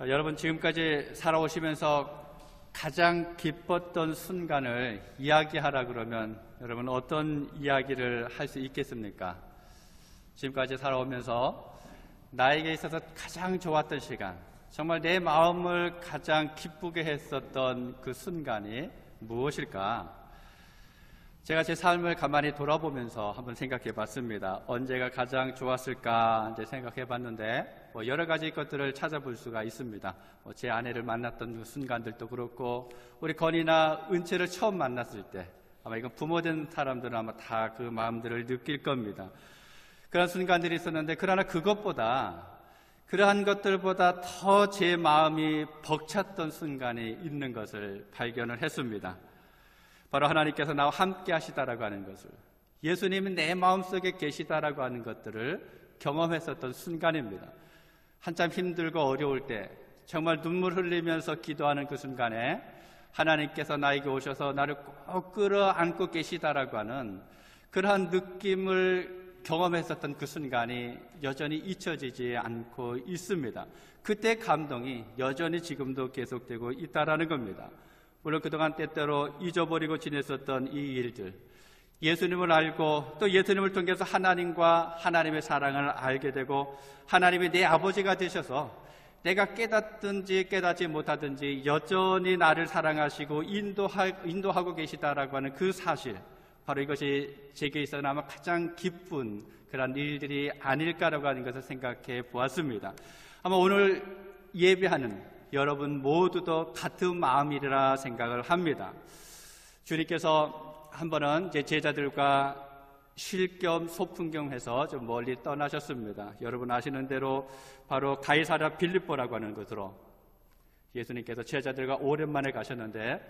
여러분 지금까지 살아오시면서 가장 기뻤던 순간을 이야기하라 그러면 여러분 어떤 이야기를 할 수 있겠습니까? 지금까지 살아오면서 나에게 있어서 가장 좋았던 시간, 정말 내 마음을 가장 기쁘게 했었던 그 순간이 무엇일까? 제가 제 삶을 가만히 돌아보면서 한번 생각해 봤습니다. 언제가 가장 좋았을까 이제 생각해 봤는데 여러 가지 것들을 찾아볼 수가 있습니다. 제 아내를 만났던 그 순간들도 그렇고, 우리 건이나 은채를 처음 만났을 때, 아마 이건 부모된 사람들은 아마 다 그 마음들을 느낄 겁니다. 그런 순간들이 있었는데, 그러나 그러한 것들보다 더 제 마음이 벅찼던 순간이 있는 것을 발견을 했습니다. 바로 하나님께서 나와 함께 하시다라고 하는 것을, 예수님이 내 마음속에 계시다라고 하는 것들을 경험했었던 순간입니다. 한참 힘들고 어려울 때 정말 눈물 흘리면서 기도하는 그 순간에 하나님께서 나에게 오셔서 나를 꼭 끌어안고 계시다라고 하는 그러한 느낌을 경험했었던 그 순간이 여전히 잊혀지지 않고 있습니다. 그때 감동이 여전히 지금도 계속되고 있다라는 겁니다. 물론 그동안 때때로 잊어버리고 지냈었던 이 일들, 예수님을 알고 또 예수님을 통해서 하나님과 하나님의 사랑을 알게 되고, 하나님이 내 아버지가 되셔서 내가 깨닫든지 깨닫지 못하든지 여전히 나를 사랑하시고 인도하고 계시다라고 하는 그 사실, 바로 이것이 제게 있어서 아마 가장 기쁜 그런 일들이 아닐까라고 하는 것을 생각해 보았습니다. 아마 오늘 예배하는 여러분 모두도 같은 마음이라 생각을 합니다. 주님께서 한 번은 제 제자들과 쉴 겸 소풍경해서 좀 멀리 떠나셨습니다. 여러분 아시는 대로 바로 가이사랴 빌립보라고 하는 곳으로 예수님께서 제자들과 오랜만에 가셨는데,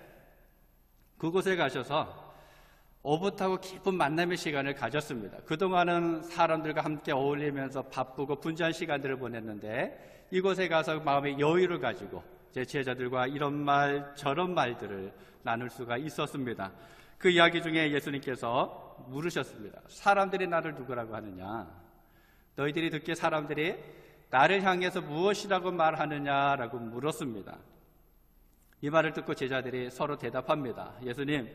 그곳에 가셔서 오붓하고 깊은 만남의 시간을 가졌습니다. 그동안은 사람들과 함께 어울리면서 바쁘고 분주한 시간들을 보냈는데, 이곳에 가서 마음의 여유를 가지고 제 제자들과 이런 말 저런 말들을 나눌 수가 있었습니다. 그 이야기 중에 예수님께서 물으셨습니다. 사람들이 나를 누구라고 하느냐? 너희들이 듣기에 사람들이 나를 향해서 무엇이라고 말하느냐라고 물었습니다. 이 말을 듣고 제자들이 서로 대답합니다. 예수님,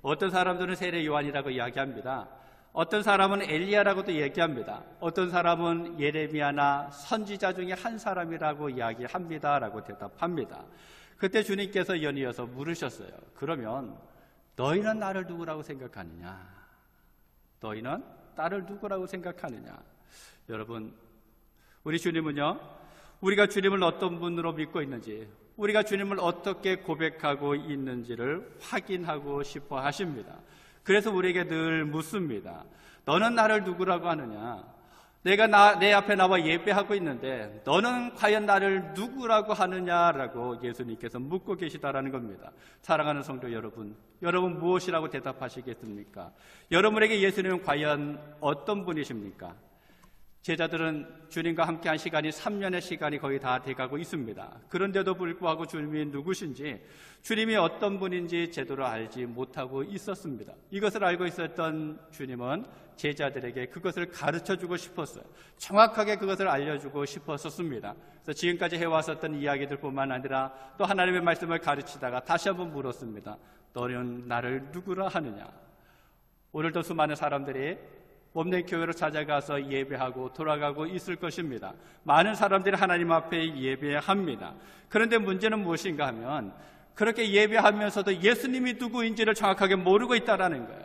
어떤 사람들은 세례 요한이라고 이야기합니다. 어떤 사람은 엘리야라고도 얘기합니다. 어떤 사람은 예레미야나 선지자 중에 한 사람이라고 이야기합니다 라고 대답합니다. 그때 주님께서 연이어서 물으셨어요. 그러면 너희는 나를 누구라고 생각하느냐? 너희는 나를 누구라고 생각하느냐? 여러분, 우리 주님은요, 우리가 주님을 어떤 분으로 믿고 있는지, 우리가 주님을 어떻게 고백하고 있는지를 확인하고 싶어 하십니다. 그래서 우리에게 늘 묻습니다. 너는 나를 누구라고 하느냐? 내가 내 앞에 나와 예배하고 있는데 너는 과연 나를 누구라고 하느냐라고 예수님께서 묻고 계시다라는 겁니다. 사랑하는 성도 여러분, 여러분 무엇이라고 대답하시겠습니까? 여러분에게 예수님은 과연 어떤 분이십니까? 제자들은 주님과 함께한 시간이 3년의 시간이 거의 다 돼가고 있습니다. 그런데도 불구하고 주님이 누구신지, 주님이 어떤 분인지 제대로 알지 못하고 있었습니다. 이것을 알고 있었던 주님은 제자들에게 그것을 가르쳐주고 싶었어요. 정확하게 그것을 알려주고 싶었었습니다. 그래서 지금까지 해왔었던 이야기들뿐만 아니라 또 하나님의 말씀을 가르치다가 다시 한번 물었습니다. 너는 나를 누구라 하느냐? 오늘도 수많은 사람들이 몸된 교회로 찾아가서 예배하고 돌아가고 있을 것입니다. 많은 사람들이 하나님 앞에 예배합니다. 그런데 문제는 무엇인가 하면, 그렇게 예배하면서도 예수님이 누구인지를 정확하게 모르고 있다는 거예요.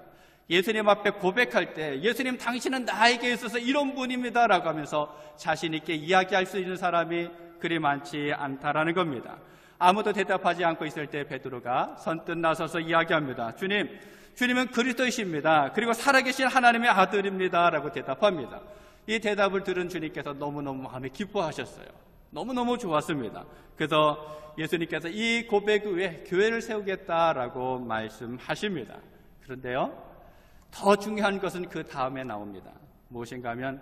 예수님 앞에 고백할 때 예수님 당신은 나에게 있어서 이런 분입니다 라고 하면서 자신 있게 이야기할 수 있는 사람이 그리 많지 않다라는 겁니다. 아무도 대답하지 않고 있을 때 베드로가 선뜻 나서서 이야기합니다. 주님은 그리스도이십니다. 그리고 살아계신 하나님의 아들입니다 라고 대답합니다. 이 대답을 들은 주님께서 너무너무 마음에 기뻐하셨어요. 너무너무 좋았습니다. 그래서 예수님께서 이 고백 위에 교회를 세우겠다라고 말씀하십니다. 그런데요, 더 중요한 것은 그 다음에 나옵니다. 무엇인가 하면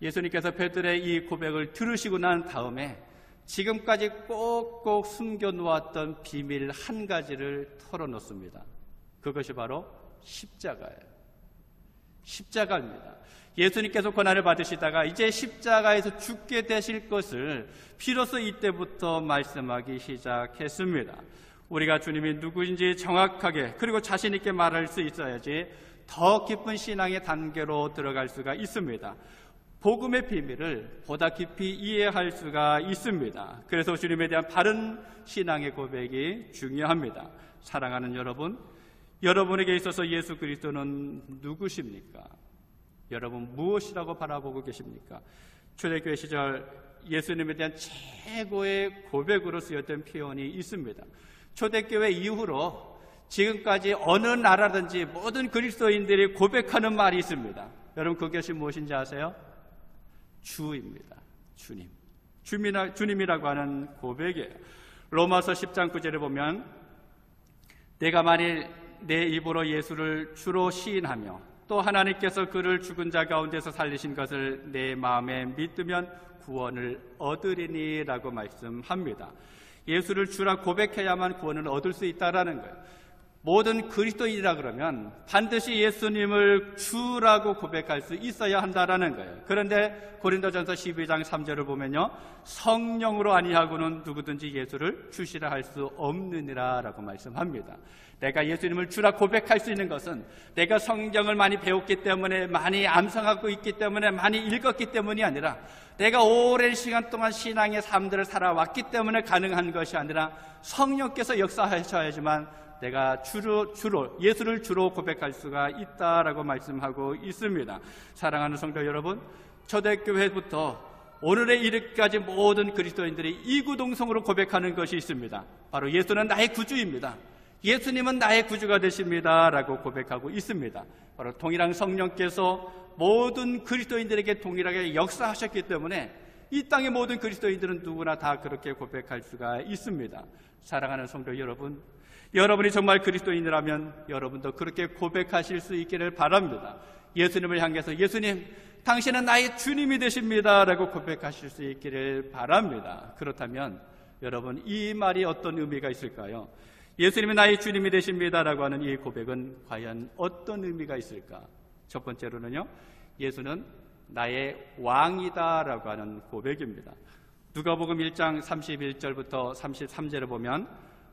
예수님께서 베드로의 이 고백을 들으시고 난 다음에 지금까지 꼭꼭 숨겨놓았던 비밀 한 가지를 털어놓습니다. 그것이 바로 십자가예요. 십자가입니다. 예수님께서 고난을 받으시다가 이제 십자가에서 죽게 되실 것을 비로소 이때부터 말씀하기 시작했습니다. 우리가 주님이 누구인지 정확하게 그리고 자신 있게 말할 수 있어야지 더 깊은 신앙의 단계로 들어갈 수가 있습니다. 복음의 비밀을 보다 깊이 이해할 수가 있습니다. 그래서 주님에 대한 바른 신앙의 고백이 중요합니다. 사랑하는 여러분, 여러분에게 있어서 예수 그리스도는 누구십니까? 여러분 무엇이라고 바라보고 계십니까? 초대교회 시절 예수님에 대한 최고의 고백으로 쓰였던 표현이 있습니다. 초대교회 이후로 지금까지 어느 나라든지 모든 그리스도인들이 고백하는 말이 있습니다. 여러분 그것이 무엇인지 아세요? 주입니다. 주님. 주님이라고 하는 고백이에요. 로마서 10장 9절에 보면 내가 만일 내 입으로 예수를 주로 시인하며 또 하나님께서 그를 죽은 자 가운데서 살리신 것을 내 마음에 믿으면 구원을 얻으리니 라고 말씀합니다. 예수를 주라 고백해야만 구원을 얻을 수 있다라는 거예요. 모든 그리스도인이라 그러면 반드시 예수님을 주라고 고백할 수 있어야 한다라는 거예요. 그런데 고린도전서 12장 3절을 보면요, 성령으로 아니하고는 누구든지 예수를 주시라 할 수 없느니라 라고 말씀합니다. 내가 예수님을 주라 고백할 수 있는 것은 내가 성경을 많이 배웠기 때문에, 많이 암송하고 있기 때문에, 많이 읽었기 때문이 아니라 내가 오랜 시간 동안 신앙의 삶들을 살아왔기 때문에 가능한 것이 아니라 성령께서 역사하셔야지만 내가 주로 예수를 주로 고백할 수가 있다라고 말씀하고 있습니다. 사랑하는 성도 여러분, 초대교회부터 오늘의 이르기까지 모든 그리스도인들이 이구동성으로 고백하는 것이 있습니다. 바로 예수는 나의 구주입니다. 예수님은 나의 구주가 되십니다 라고 고백하고 있습니다. 바로 동일한 성령께서 모든 그리스도인들에게 동일하게 역사하셨기 때문에 이 땅의 모든 그리스도인들은 누구나 다 그렇게 고백할 수가 있습니다. 사랑하는 성도 여러분, 여러분이 정말 그리스도인이라면 여러분도 그렇게 고백하실 수 있기를 바랍니다. 예수님을 향해서 예수님, 당신은 나의 주님이 되십니다 라고 고백하실 수 있기를 바랍니다. 그렇다면 여러분, 이 말이 어떤 의미가 있을까요? 예수님이 나의 주님이 되십니다 라고 하는 이 고백은 과연 어떤 의미가 있을까? 첫 번째로는요, 예수는 나의 왕이다 라고 하는 고백입니다. 누가복음 1장 31절부터 33절을 보면,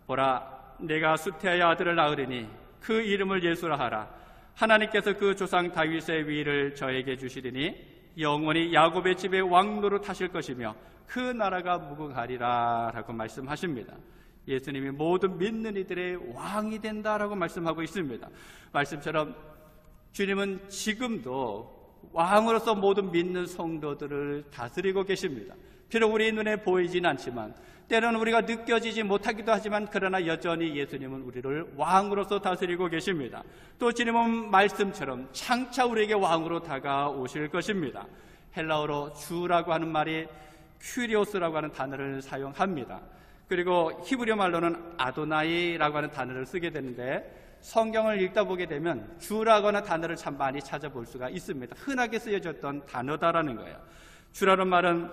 보라, 내가 수태의 아들을 낳으리니 그 이름을 예수라 하라. 하나님께서 그 조상 다윗의 위를 저에게 주시리니 영원히 야곱의 집에 왕노릇 하실 것이며 그 나라가 무궁하리라 라고 말씀하십니다. 예수님이 모든 믿는 이들의 왕이 된다라고 말씀하고 있습니다. 말씀처럼 주님은 지금도 왕으로서 모든 믿는 성도들을 다스리고 계십니다. 비록 우리 눈에 보이진 않지만, 때로는 우리가 느껴지지 못하기도 하지만, 그러나 여전히 예수님은 우리를 왕으로서 다스리고 계십니다. 또 주님은 말씀처럼 장차 우리에게 왕으로 다가오실 것입니다. 헬라어로 주라고 하는 말이 큐리오스라고 하는 단어를 사용합니다. 그리고 히브리어 말로는 아도나이라고 하는 단어를 쓰게 되는데, 성경을 읽다 보게 되면 주라고 하는 단어를 참 많이 찾아볼 수가 있습니다. 흔하게 쓰여졌던 단어다라는 거예요. 주라는 말은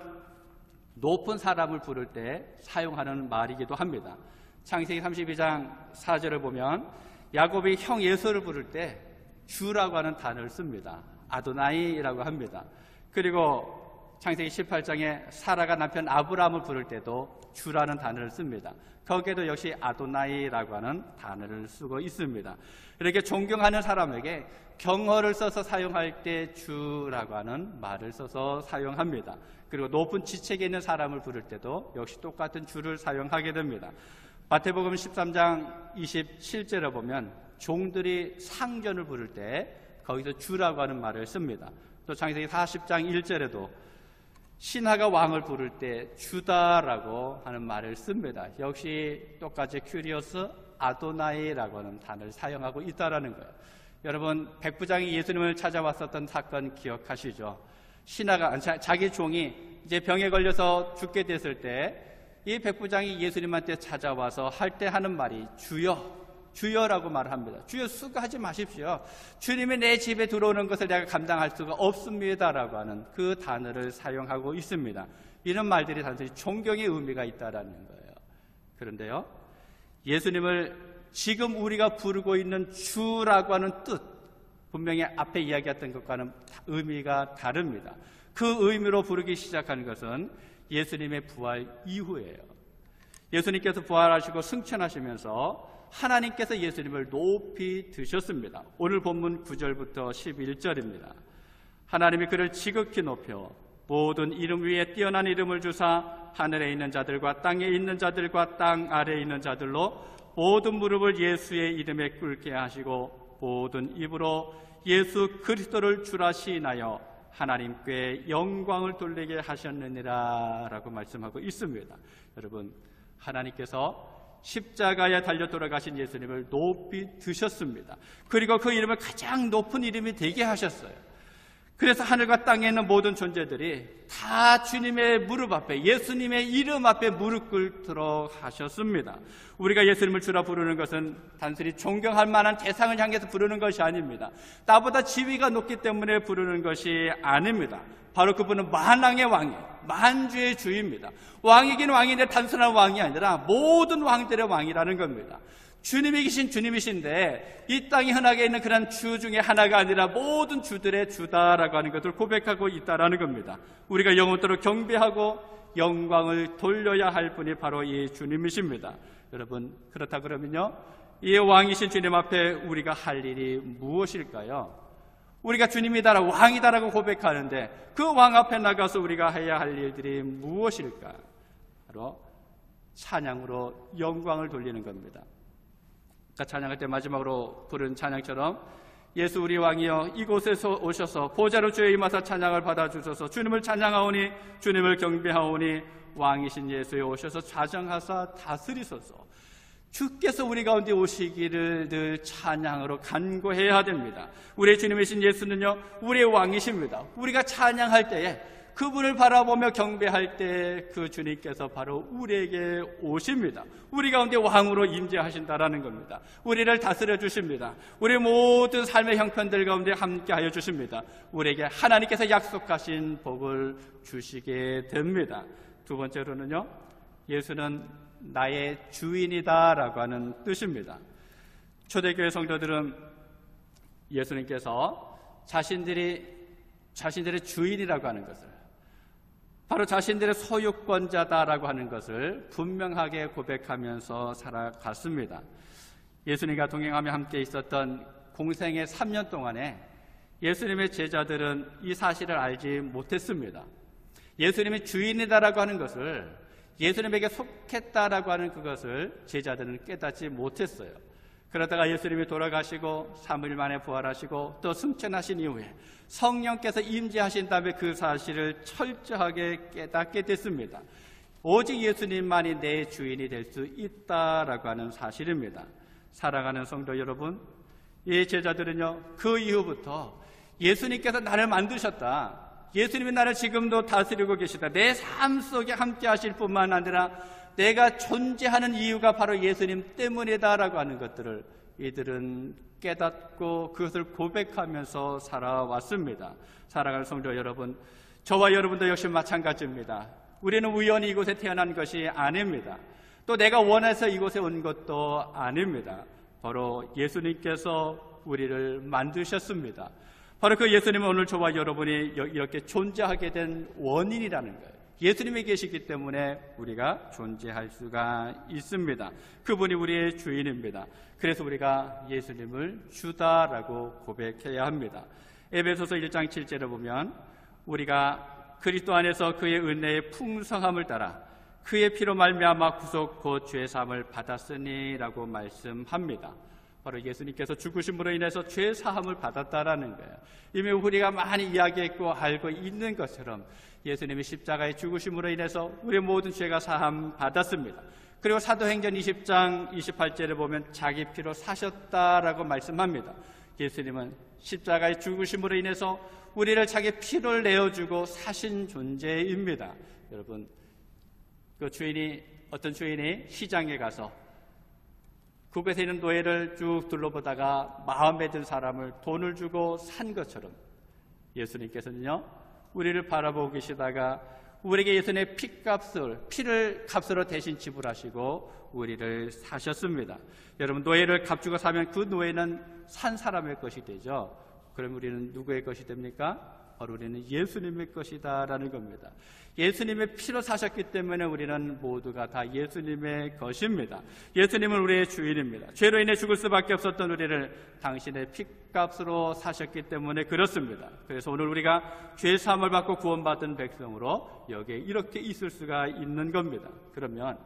높은 사람을 부를 때 사용하는 말이기도 합니다. 창세기 32장 4절을 보면 야곱이 형 에서를 부를 때 주라고 하는 단어를 씁니다. 아도나이라고 합니다. 그리고 창세기 18장에 사라가 남편 아브라함을 부를 때도 주라는 단어를 씁니다. 거기에도 역시 아도나이라고 하는 단어를 쓰고 있습니다. 이렇게 존경하는 사람에게 경어를 써서 사용할 때 주라고 하는 말을 써서 사용합니다. 그리고 높은 지책에 있는 사람을 부를 때도 역시 똑같은 주를 사용하게 됩니다. 마태복음 13장 27절에 보면 종들이 상전을 부를 때 거기서 주라고 하는 말을 씁니다. 또 창세기 40장 1절에도 신하가 왕을 부를 때 주다라고 하는 말을 씁니다. 역시 똑같이 큐리오스, 아도나이라고 하는 단어를 사용하고 있다라는 거예요. 여러분, 백부장이 예수님을 찾아왔었던 사건 기억하시죠? 신하가, 자기 종이 이제 병에 걸려서 죽게 됐을 때 이 백부장이 예수님한테 찾아와서 할 때 하는 말이 주여, 주여라고 말을 합니다. 주여, 수고하지 마십시오. 주님이 내 집에 들어오는 것을 내가 감당할 수가 없습니다라고 하는 그 단어를 사용하고 있습니다. 이런 말들이 단순히 존경의 의미가 있다라는 거예요. 그런데요, 예수님을 지금 우리가 부르고 있는 주라고 하는 뜻, 분명히 앞에 이야기했던 것과는 의미가 다릅니다. 그 의미로 부르기 시작한 것은 예수님의 부활 이후예요. 예수님께서 부활하시고 승천하시면서 하나님께서 예수님을 높이 드셨습니다. 오늘 본문 9절부터 11절입니다. 하나님이 그를 지극히 높여 모든 이름 위에 뛰어난 이름을 주사 하늘에 있는 자들과 땅에 있는 자들과 땅 아래에 있는 자들로 모든 무릎을 예수의 이름에 꿇게 하시고 모든 입으로 예수 그리스도를 주라 시인하여 하나님께 영광을 돌리게 하셨느니라 라고 말씀하고 있습니다. 여러분, 하나님께서 십자가에 달려 돌아가신 예수님을 높이 드셨습니다. 그리고 그 이름을 가장 높은 이름이 되게 하셨어요. 그래서 하늘과 땅에 있는 모든 존재들이 다 주님의 무릎 앞에, 예수님의 이름 앞에 무릎 꿇도록 하셨습니다. 우리가 예수님을 주라 부르는 것은 단순히 존경할 만한 대상을 향해서 부르는 것이 아닙니다. 나보다 지위가 높기 때문에 부르는 것이 아닙니다. 바로 그분은 만왕의 왕이에요. 만주의 주입니다. 왕이긴 왕인데 단순한 왕이 아니라 모든 왕들의 왕이라는 겁니다. 주님이 계신 주님이신데 이 땅에 흔하게 있는 그런 주 중에 하나가 아니라 모든 주들의 주다라고 하는 것을 고백하고 있다라는 겁니다. 우리가 영원토록 경배하고 영광을 돌려야 할 분이 바로 이 주님이십니다. 여러분, 그렇다 그러면요, 이 왕이신 주님 앞에 우리가 할 일이 무엇일까요? 우리가 주님이다라고 왕이다라고 고백하는데 그 왕 앞에 나가서 우리가 해야 할 일들이 무엇일까? 바로 찬양으로 영광을 돌리는 겁니다. 찬양할 때 마지막으로 부른 찬양처럼 예수 우리 왕이여 이곳에서 오셔서 보좌로 주의 임하사 찬양을 받아주셔서 주님을 찬양하오니 주님을 경배하오니 왕이신 예수에 오셔서 좌정하사 다스리소서. 주께서 우리 가운데 오시기를 늘 찬양으로 간구해야 됩니다. 우리의 주님이신 예수는요, 우리의 왕이십니다. 우리가 찬양할 때에 그분을 바라보며 경배할 때 그 주님께서 바로 우리에게 오십니다. 우리 가운데 왕으로 임재하신다라는 겁니다. 우리를 다스려 주십니다. 우리 모든 삶의 형편들 가운데 함께하여 주십니다. 우리에게 하나님께서 약속하신 복을 주시게 됩니다. 두 번째로는요, 예수는 나의 주인이다라고 하는 뜻입니다. 초대교회 성도들은 예수님께서 자신들의 주인이라고 하는 것을, 바로 자신들의 소유권자다라고 하는 것을 분명하게 고백하면서 살아갔습니다. 예수님과 동행하며 함께 있었던 공생의 3년 동안에 예수님의 제자들은 이 사실을 알지 못했습니다. 예수님이 주인이다라고 하는 것을, 예수님에게 속했다라고 하는 그것을 제자들은 깨닫지 못했어요. 그러다가 예수님이 돌아가시고 3일 만에 부활하시고 또 승천하신 이후에 성령께서 임재하신 다음에 그 사실을 철저하게 깨닫게 됐습니다. 오직 예수님만이 내 주인이 될 수 있다라고 하는 사실입니다. 사랑하는 성도 여러분, 이 제자들은요, 그 이후부터 예수님께서 나를 만드셨다, 예수님이 나를 지금도 다스리고 계시다, 내 삶 속에 함께 하실 뿐만 아니라 내가 존재하는 이유가 바로 예수님 때문이다라고 하는 것들을 이들은 깨닫고 그것을 고백하면서 살아왔습니다. 사랑하는 성도 여러분, 저와 여러분도 역시 마찬가지입니다. 우리는 우연히 이곳에 태어난 것이 아닙니다. 또 내가 원해서 이곳에 온 것도 아닙니다. 바로 예수님께서 우리를 만드셨습니다. 바로 그 예수님은 오늘 저와 여러분이 이렇게 존재하게 된 원인이라는 거예요. 예수님이 계시기 때문에 우리가 존재할 수가 있습니다. 그분이 우리의 주인입니다. 그래서 우리가 예수님을 주다라고 고백해야 합니다. 에베소서 1장 7절을 보면 우리가 그리스도 안에서 그의 은혜의 풍성함을 따라 그의 피로 말미암아 구속 곧 죄 사함을 받았으니라고 말씀합니다. 바로 예수님께서 죽으심으로 인해서 죄 사함을 받았다라는 거예요. 이미 우리가 많이 이야기했고 알고 있는 것처럼 예수님이 십자가의 죽으심으로 인해서 우리의 모든 죄가 사함 받았습니다. 그리고 사도행전 20장 28절에 보면 자기 피로 사셨다라고 말씀합니다. 예수님은 십자가의 죽으심으로 인해서 우리를 자기 피를 내어주고 사신 존재입니다. 여러분, 그 어떤 주인이 시장에 가서 그곳에 있는 노예를 쭉 둘러보다가 마음에 든 사람을 돈을 주고 산 것처럼 예수님께서는요, 우리를 바라보고 계시다가 우리에게 예수님의 피를 값으로 대신 지불하시고 우리를 사셨습니다. 여러분, 노예를 값주고 사면 그 노예는 산 사람의 것이 되죠. 그럼 우리는 누구의 것이 됩니까? 바로 우리는 예수님의 것이다 라는 겁니다. 예수님의 피로 사셨기 때문에 우리는 모두가 다 예수님의 것입니다. 예수님은 우리의 주인입니다. 죄로 인해 죽을 수밖에 없었던 우리를 당신의 핏값으로 사셨기 때문에 그렇습니다. 그래서 오늘 우리가 죄 사함을 받고 구원받은 백성으로 여기에 이렇게 있을 수가 있는 겁니다. 그러면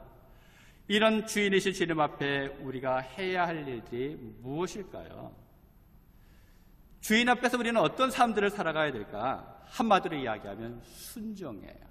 이런 주인이신 주님 앞에 우리가 해야 할 일이 무엇일까요? 주인 앞에서 우리는 어떤 삶들을 살아가야 될까? 한마디로 이야기하면 순종이에요.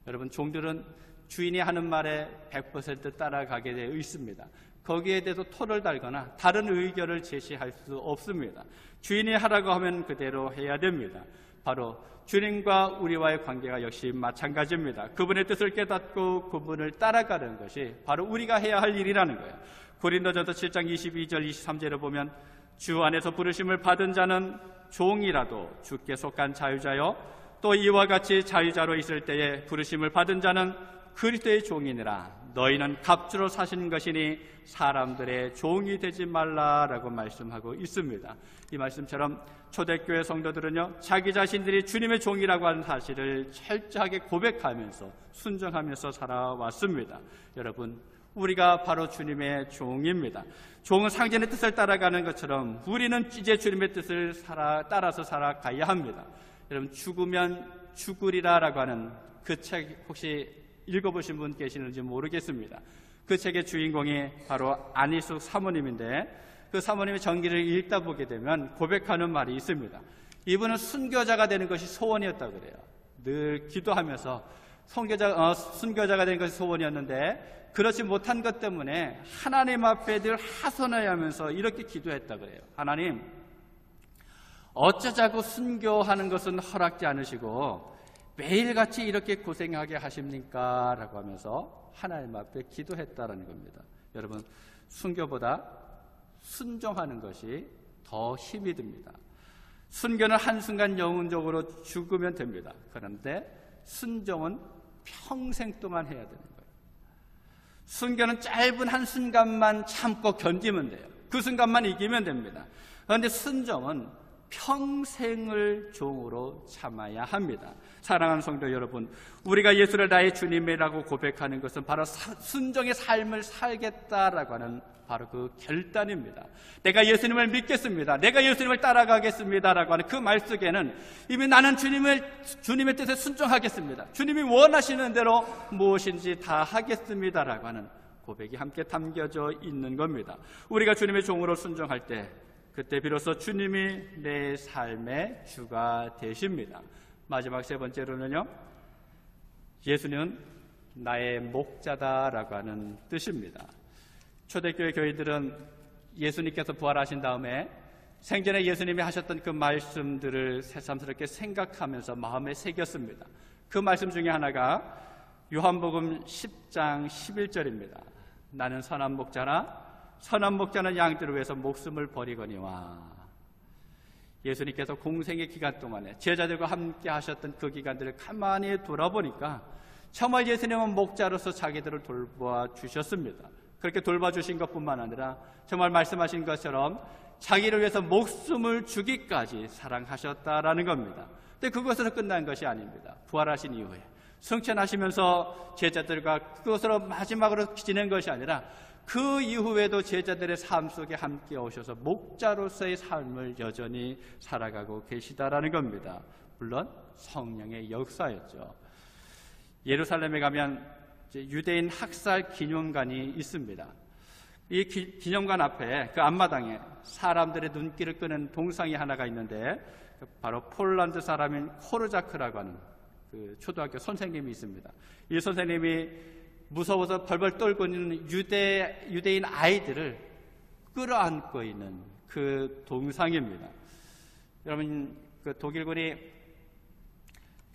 여러분, 종들은 주인이 하는 말에 100% 따라가게 되어 있습니다. 거기에 대해서 토를 달거나 다른 의견을 제시할 수 없습니다. 주인이 하라고 하면 그대로 해야 됩니다. 바로 주님과 우리와의 관계가 역시 마찬가지입니다. 그분의 뜻을 깨닫고 그분을 따라가는 것이 바로 우리가 해야 할 일이라는 거예요. 고린도전서 7장 22절 23절을 보면 주 안에서 부르심을 받은 자는 종이라도 주께 속한 자유자요 또 이와 같이 자유자로 있을 때에 부르심을 받은 자는 그리스도의 종이니라. 너희는 갑주로 사신 것이니 사람들의 종이 되지 말라라고 말씀하고 있습니다. 이 말씀처럼 초대교회 성도들은요, 자기 자신들이 주님의 종이라고 하는 사실을 철저하게 고백하면서 순종하면서 살아왔습니다. 여러분, 우리가 바로 주님의 종입니다. 종은 상전의 뜻을 따라가는 것처럼 우리는 이제 주님의 뜻을 따라서 살아가야 합니다. 여러분, 죽으면 죽으리라라고 하는 그 책 혹시 읽어보신 분 계시는지 모르겠습니다. 그 책의 주인공이 바로 안희숙 사모님인데 그 사모님의 전기를 읽다 보게 되면 고백하는 말이 있습니다. 이분은 순교자가 되는 것이 소원이었다고 그래요. 늘 기도하면서 순교자가 되는 것이 소원이었는데 그렇지 못한 것 때문에 하나님 앞에 늘 하소연해야 하면서 이렇게 기도했다고 그래요. 하나님, 어쩌자고 순교하는 것은 허락지 않으시고 매일같이 이렇게 고생하게 하십니까? 라고 하면서 하나님 앞에 기도했다라는 겁니다. 여러분, 순교보다 순종하는 것이 더 힘이 듭니다. 순교는 한순간 영혼적으로 죽으면 됩니다. 그런데 순종은 평생 동안 해야 되는 거예요. 순교는 짧은 한순간만 참고 견디면 돼요. 그 순간만 이기면 됩니다. 그런데 순종은 평생을 종으로 참아야 합니다. 사랑하는 성도 여러분, 우리가 예수를 나의 주님이라고 고백하는 것은 바로 순종의 삶을 살겠다라고 하는 바로 그 결단입니다. 내가 예수님을 믿겠습니다. 내가 예수님을 따라가겠습니다라고 하는 그 말 속에는 이미 나는 주님의 뜻에 순종하겠습니다. 주님이 원하시는 대로 무엇인지 다 하겠습니다라고 하는 고백이 함께 담겨져 있는 겁니다. 우리가 주님의 종으로 순종할 때 그때 비로소 주님이 내 삶의 주가 되십니다. 마지막 세 번째로는요, 예수는 나의 목자다라고 하는 뜻입니다. 초대교회 교인들은 예수님께서 부활하신 다음에 생전에 예수님이 하셨던 그 말씀들을 새삼스럽게 생각하면서 마음에 새겼습니다. 그 말씀 중에 하나가 요한복음 10장 11절입니다. 나는 선한 목자라 선한 목자는 양들을 위해서 목숨을 버리거니와. 예수님께서 공생의 기간 동안에 제자들과 함께 하셨던 그 기간들을 가만히 돌아보니까 정말 예수님은 목자로서 자기들을 돌봐주셨습니다. 그렇게 돌봐주신 것뿐만 아니라 정말 말씀하신 것처럼 자기를 위해서 목숨을 주기까지 사랑하셨다라는 겁니다. 근데 그것으로 끝난 것이 아닙니다. 부활하신 이후에 승천하시면서 제자들과 그것으로 마지막으로 지낸 것이 아니라 그 이후에도 제자들의 삶 속에 함께 오셔서 목자로서의 삶을 여전히 살아가고 계시다라는 겁니다. 물론 성령의 역사였죠. 예루살렘에 가면 유대인 학살 기념관이 있습니다. 이 기념관 앞에 그 앞마당에 사람들의 눈길을 끄는 동상이 하나가 있는데 바로 폴란드 사람인 코르자크라고 하는 그 초등학교 선생님이 있습니다. 이 선생님이 무서워서 벌벌 떨고 있는 유대인 아이들을 끌어안고 있는 그 동상입니다. 여러분, 그 독일군이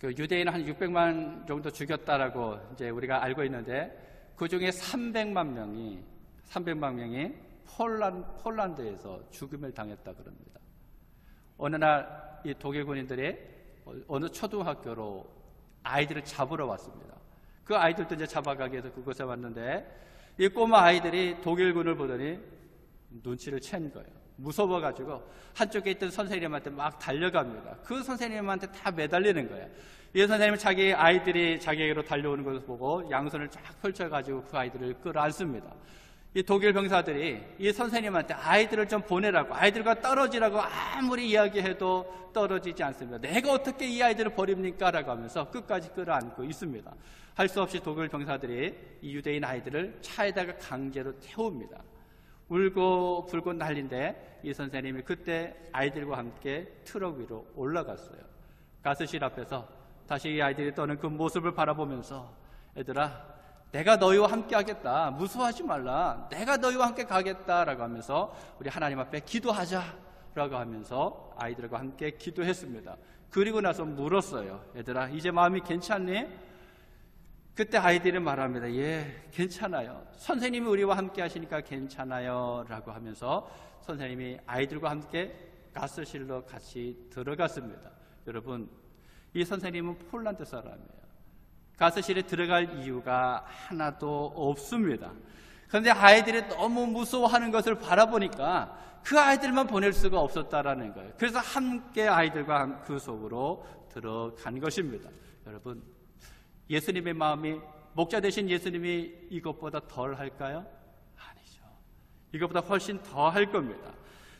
그 유대인 한 600만 정도 죽였다라고 이제 우리가 알고 있는데 그 중에 300만 명이 폴란드에서 죽음을 당했다 그럽니다. 어느 날 이 독일 군인들이 어느 초등학교로 아이들을 잡으러 왔습니다. 그 아이들도 이제 잡아가기 위해서 그곳에 왔는데 이 꼬마 아이들이 독일군을 보더니 눈치를 챈 거예요. 무서워가지고 한쪽에 있던 선생님한테 막 달려갑니다. 그 선생님한테 다 매달리는 거예요. 이 선생님은 자기 아이들이 자기에게로 달려오는 것을 보고 양손을 쫙 펼쳐가지고 그 아이들을 끌어안습니다. 이 독일 병사들이 이 선생님한테 아이들을 좀 보내라고, 아이들과 떨어지라고 아무리 이야기해도 떨어지지 않습니다. 내가 어떻게 이 아이들을 버립니까? 라고 하면서 끝까지 끌어안고 있습니다. 할 수 없이 독일 병사들이 이 유대인 아이들을 차에다가 강제로 태웁니다. 울고 불고 난리인데 이 선생님이 그때 아이들과 함께 트럭 위로 올라갔어요. 가스실 앞에서 다시 이 아이들이 떠는 그 모습을 바라보면서 얘들아, 내가 너희와 함께 하겠다. 무서워하지 말라. 내가 너희와 함께 가겠다라고 하면서 우리 하나님 앞에 기도하자라고 하면서 아이들과 함께 기도했습니다. 그리고 나서 물었어요. 얘들아, 이제 마음이 괜찮니? 그때 아이들이 말합니다. 예, 괜찮아요. 선생님이 우리와 함께 하시니까 괜찮아요 라고 하면서 선생님이 아이들과 함께 가스실로 같이 들어갔습니다. 여러분, 이 선생님은 폴란드 사람이에요. 가스실에 들어갈 이유가 하나도 없습니다. 그런데 아이들이 너무 무서워하는 것을 바라보니까 그 아이들만 보낼 수가 없었다라는 거예요. 그래서 함께 아이들과 그 속으로 들어간 것입니다. 여러분, 예수님의 마음이, 목자 되신 예수님이 이것보다 덜 할까요? 아니죠. 이것보다 훨씬 더 할 겁니다.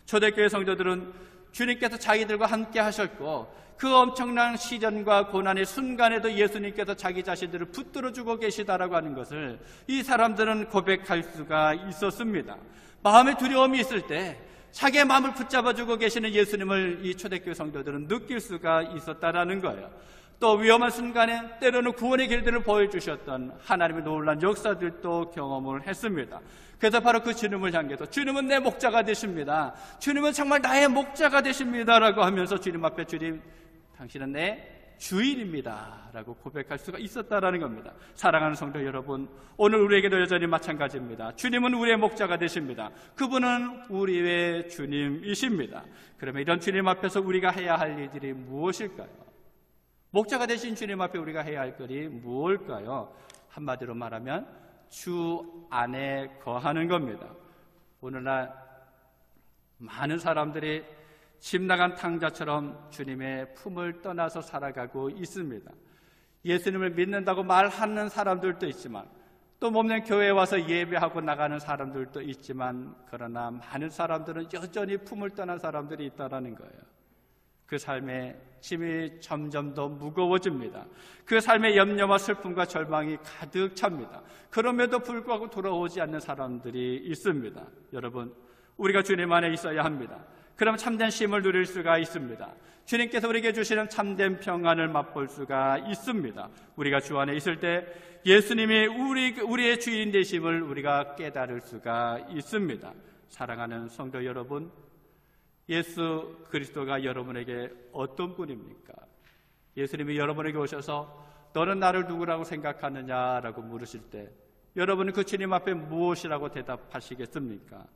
초대교회 성도들은 주님께서 자기들과 함께 하셨고 그 엄청난 시련과 고난의 순간에도 예수님께서 자기 자신들을 붙들어주고 계시다라고 하는 것을 이 사람들은 고백할 수가 있었습니다. 마음에 두려움이 있을 때 자기의 마음을 붙잡아주고 계시는 예수님을 이 초대교회 성도들은 느낄 수가 있었다라는 거예요. 또 위험한 순간에 때로는 구원의 길들을 보여주셨던 하나님의 놀라운 역사들도 경험을 했습니다. 그래서 바로 그 주님을 향해서 주님은 내 목자가 되십니다. 주님은 정말 나의 목자가 되십니다 라고 하면서 주님 앞에 주님, 당신은 내 주인입니다 라고 고백할 수가 있었다라는 겁니다. 사랑하는 성도 여러분, 오늘 우리에게도 여전히 마찬가지입니다. 주님은 우리의 목자가 되십니다. 그분은 우리의 주님이십니다. 그러면 이런 주님 앞에서 우리가 해야 할 일들이 무엇일까요? 목자가 되신 주님 앞에 우리가 해야 할 것이 무엇일까요? 한마디로 말하면 주 안에 거하는 겁니다. 오늘날 많은 사람들이 집 나간 탕자처럼 주님의 품을 떠나서 살아가고 있습니다. 예수님을 믿는다고 말하는 사람들도 있지만 또 몸는 교회에 와서 예배하고 나가는 사람들도 있지만 그러나 많은 사람들은 여전히 품을 떠난 사람들이 있다는 거예요. 그 삶의 짐이 점점 더 무거워집니다. 그 삶의 염려와 슬픔과 절망이 가득 찹니다. 그럼에도 불구하고 돌아오지 않는 사람들이 있습니다. 여러분, 우리가 주님 안에 있어야 합니다. 그럼 참된 쉼을 누릴 수가 있습니다. 주님께서 우리에게 주시는 참된 평안을 맛볼 수가 있습니다. 우리가 주 안에 있을 때 예수님이 우리의 주인 되심을 우리가 깨달을 수가 있습니다. 사랑하는 성도 여러분, 예수 그리스도가 여러분에게 어떤 분입니까? 예수님이 여러분에게 오셔서 너는 나를 누구라고 생각하느냐라고 물으실 때 여러분은 그 주님 앞에 무엇이라고 대답하시겠습니까?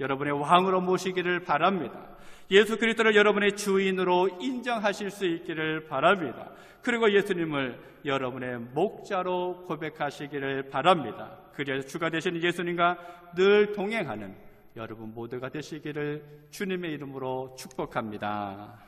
여러분의 왕으로 모시기를 바랍니다. 예수 그리스도를 여러분의 주인으로 인정하실 수 있기를 바랍니다. 그리고 예수님을 여러분의 목자로 고백하시기를 바랍니다. 그래서 주가 되시는 예수님과 늘 동행하는 여러분 모두가 되시기를 주님의 이름으로 축복합니다.